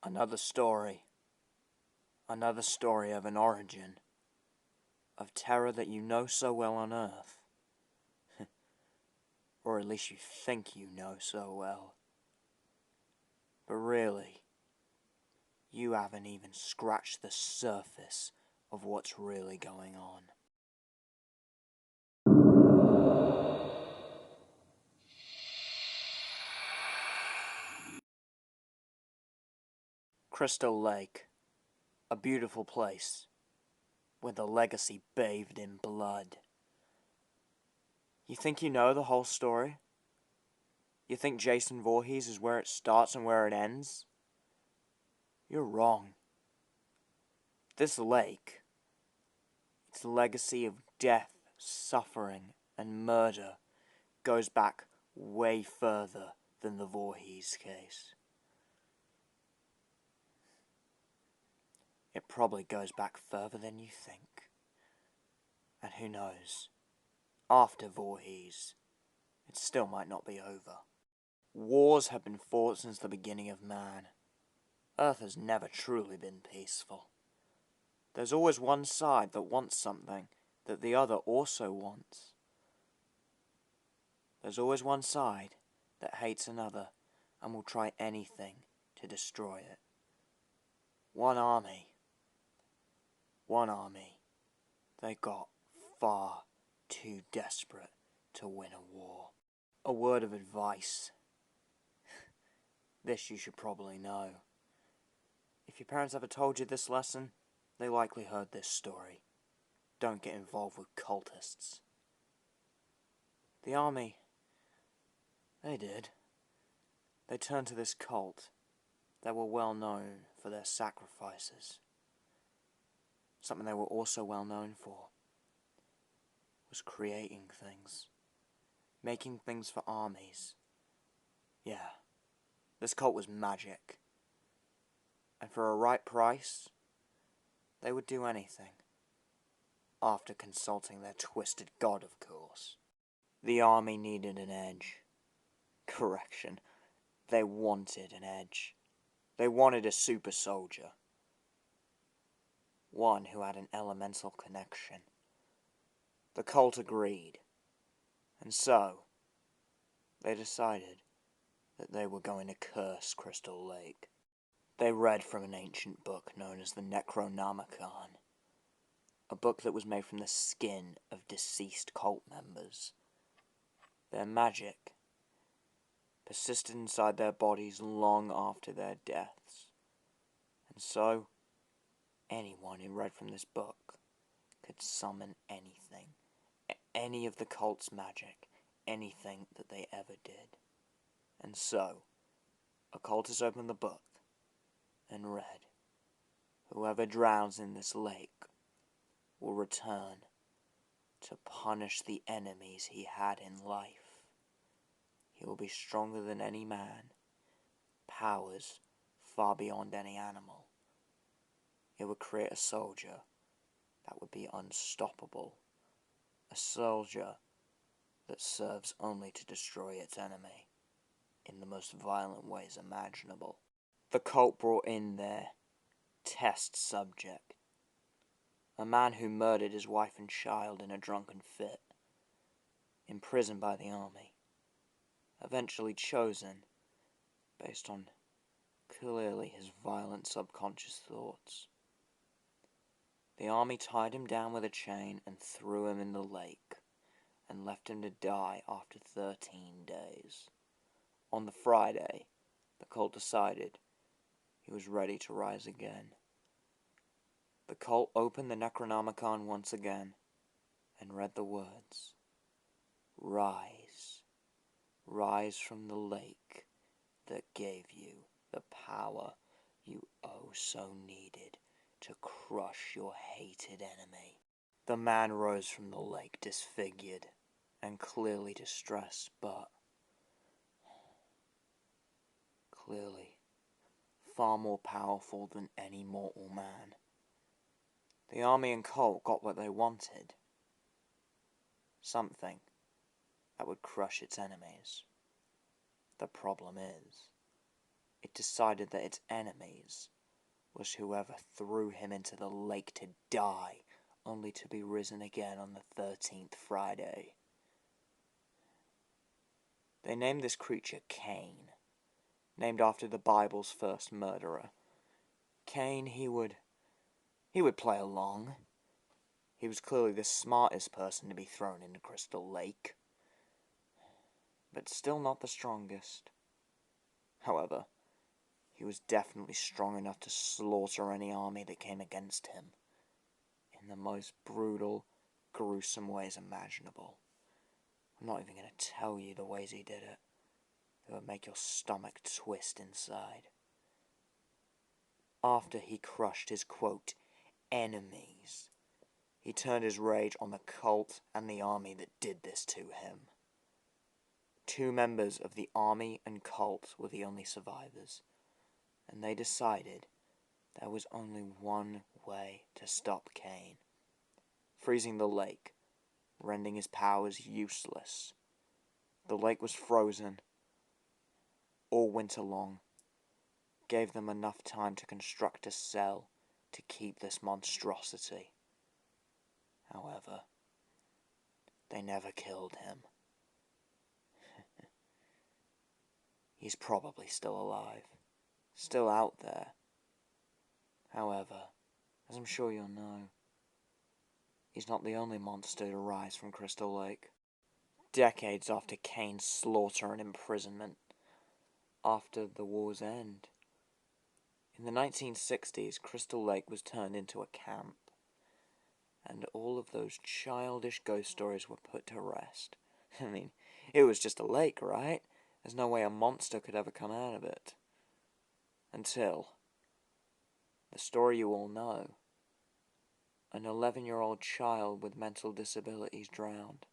Another story. Another story of an origin. Of terror that you know so well on Earth. Or at least you think you know so well. But really, you haven't even scratched the surface of what's really going on. Crystal Lake. A beautiful place, with a legacy bathed in blood. You think you know the whole story? You think Jason Voorhees is where it starts and where it ends? You're wrong. This lake, its legacy of death, suffering, and murder goes back way further than the Voorhees case. It probably goes back further than you think. And who knows, after Voorhees, it still might not be over. Wars have been fought since the beginning of man. Earth has never truly been peaceful. There's always one side that wants something that the other also wants. There's always one side that hates another and will try anything to destroy it. One army, they got far too desperate to win a war. A word of advice. This you should probably know. If your parents ever told you this lesson, they likely heard this story. Don't get involved with cultists. The army, they did. They turned to this cult that were well known for their sacrifices. Something they were also well known for was creating things. Making things for armies. Yeah, this cult was magic. And for a right price, they would do anything. After consulting their twisted god, of course. The army needed an edge. Correction, they wanted an edge. They wanted a super soldier. One who had an elemental connection. The cult agreed. And so, they decided that they were going to curse Crystal Lake. They read from an ancient book known as the Necronomicon. A book that was made from the skin of deceased cult members. Their magic persisted inside their bodies long after their deaths. And so, anyone who read from this book could summon anything. Any of the cult's magic. Anything that they ever did. And so, occultists opened the book and read, "Whoever drowns in this lake will return to punish the enemies he had in life. He will be stronger than any man, powers far beyond any animal. It would create a soldier that would be unstoppable, a soldier that serves only to destroy its enemy in the most violent ways imaginable." The cult brought in their test subject, a man who murdered his wife and child in a drunken fit, imprisoned by the army, eventually chosen based on clearly his violent subconscious thoughts. The army tied him down with a chain and threw him in the lake, and left him to die after 13 days. On the Friday, the cult decided he was ready to rise again. The cult opened the Necronomicon once again, and read the words, "Rise, rise from the lake that gave you the power you oh so needed to crush your hated enemy." The man rose from the lake disfigured and clearly distressed, but clearly far more powerful than any mortal man. The army and cult got what they wanted. Something that would crush its enemies. The problem is, it decided that its enemies was whoever threw him into the lake to die, only to be risen again on the 13th Friday. They named this creature Cain, named after the Bible's first murderer. Cain, he would play along. He was clearly the smartest person to be thrown into Crystal Lake, but still not the strongest. However, he was definitely strong enough to slaughter any army that came against him in the most brutal, gruesome ways imaginable. I'm not even going to tell you the ways he did it. It would make your stomach twist inside. After he crushed his, quote, enemies, he turned his rage on the cult and the army that did this to him. 2 members of the army and cult were the only survivors, and they decided there was only one way to stop Cain: freezing the lake, rendering his powers useless. The lake was frozen all winter long, gave them enough time to construct a cell to keep this monstrosity. However, they never killed him. He's probably still alive, still out there. However, as I'm sure you'll know, he's not the only monster to rise from Crystal Lake. Decades after Cain's slaughter and imprisonment, after the war's end, in the 1960s, Crystal Lake was turned into a camp, and all of those childish ghost stories were put to rest. I mean, it was just a lake, right? There's no way a monster could ever come out of it. Until the story you all know. An 11-year-old child with mental disabilities drowned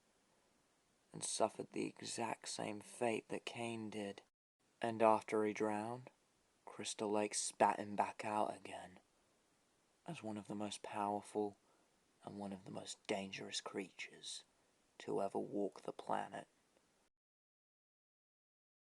and suffered the exact same fate that Cain did. And after he drowned, Crystal Lake spat him back out again as one of the most powerful and one of the most dangerous creatures to ever walk the planet.